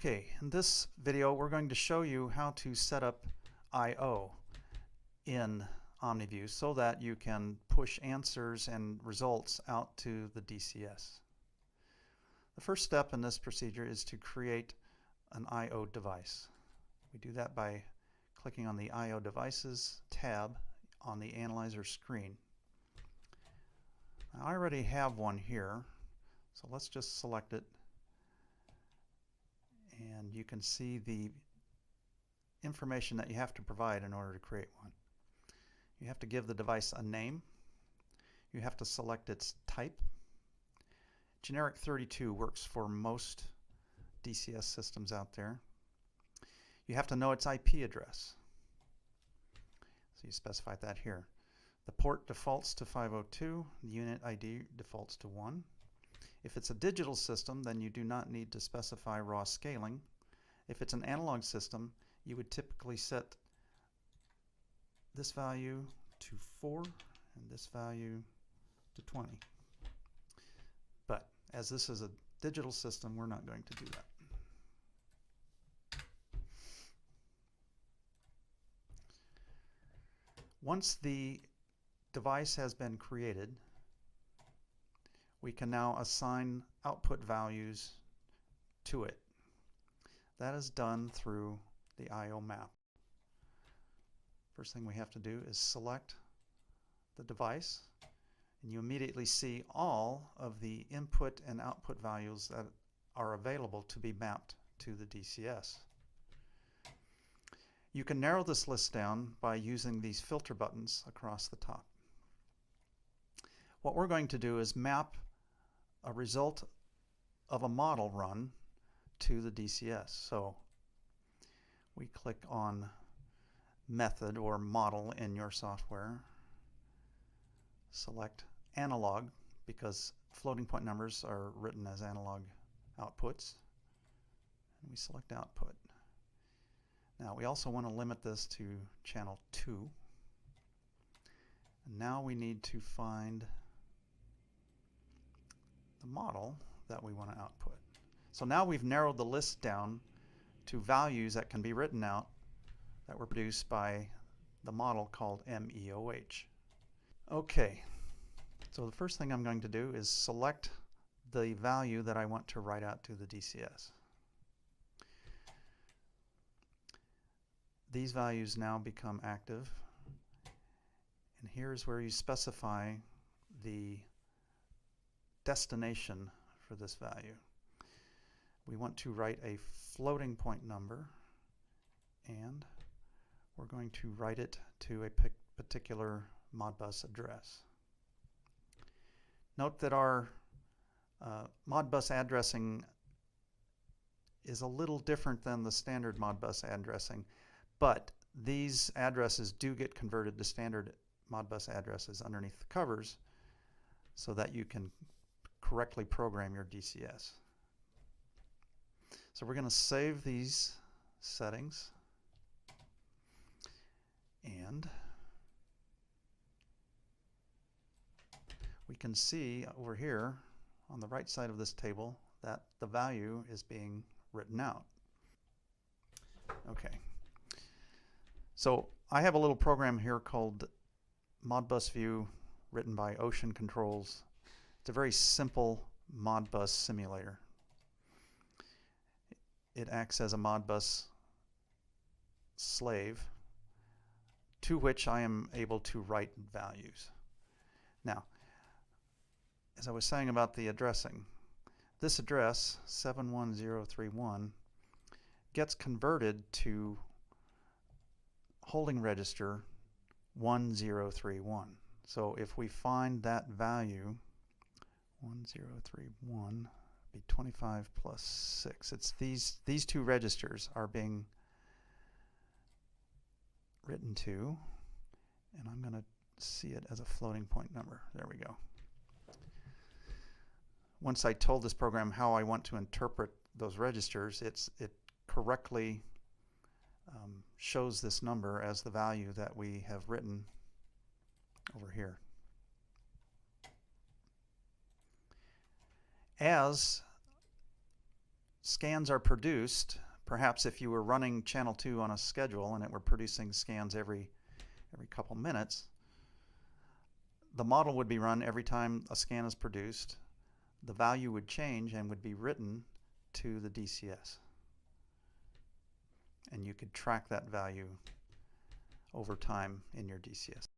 Okay, in this video we're going to show you how to set up I/O in OmniView so that you can push answers and results out to the DCS. The first step in this procedure is to create an I/O device. We do that by clicking on the I/O Devices tab on the Analyzer screen. Now, I already have one here, so let's just select it. And you can see the information that you have to provide in order to create one. You have to give the device a name. You have to select its type. Generic 32 works for most DCS systems out there. You have to know its IP address. So you specify that here. The port defaults to 502. The unit ID defaults to 1. If it's a digital system, then you do not need to specify raw scaling. If it's an analog system, you would typically set this value to 4 and this value to 20. But as this is a digital system, we're not going to do that. Once the device has been created, we can now assign output values to it. That is done through the I/O map. First thing we have to do is select the device, and you immediately see all of the input and output values that are available to be mapped to the DCS. You can narrow this list down by using these filter buttons across the top. What we're going to do is map a result of a model run to the DCS. So we click on method or model in your software, select analog because floating point numbers are written as analog outputs, and we select output. Now we also want to limit this to channel 2. And now we need to find the model that we want to output. So now we've narrowed the list down to values that can be written out that were produced by the model called MEOH. Okay, so the first thing I'm going to do is select the value that I want to write out to the DCS. These values now become active, and here's where you specify the destination for this value. We want to write a floating point number, and we're going to write it to a particular Modbus address. Note that our Modbus addressing is a little different than the standard Modbus addressing, but these addresses do get converted to standard Modbus addresses underneath the covers so that you can correctly program your DCS. So we're going to save these settings, and we can see over here on the right side of this table that the value is being written out. Okay, so I have a little program here called Modbus View, written by Ocean Controls. It's a very simple Modbus simulator. It acts as a Modbus slave to which I am able to write values. Now, as I was saying about the addressing, this address 71031 gets converted to holding register 1031. So if we find that value 1031 be 25 plus 6. It's these two registers are being written to, and I'm going to see it as a floating point number. There we go. Once I told this program how I want to interpret those registers, it correctly shows this number as the value that we have written over here. As scans are produced, perhaps if you were running channel 2 on a schedule and it were producing scans every couple minutes, the model would be run every time a scan is produced. The value would change and would be written to the DCS. And you could track that value over time in your DCS.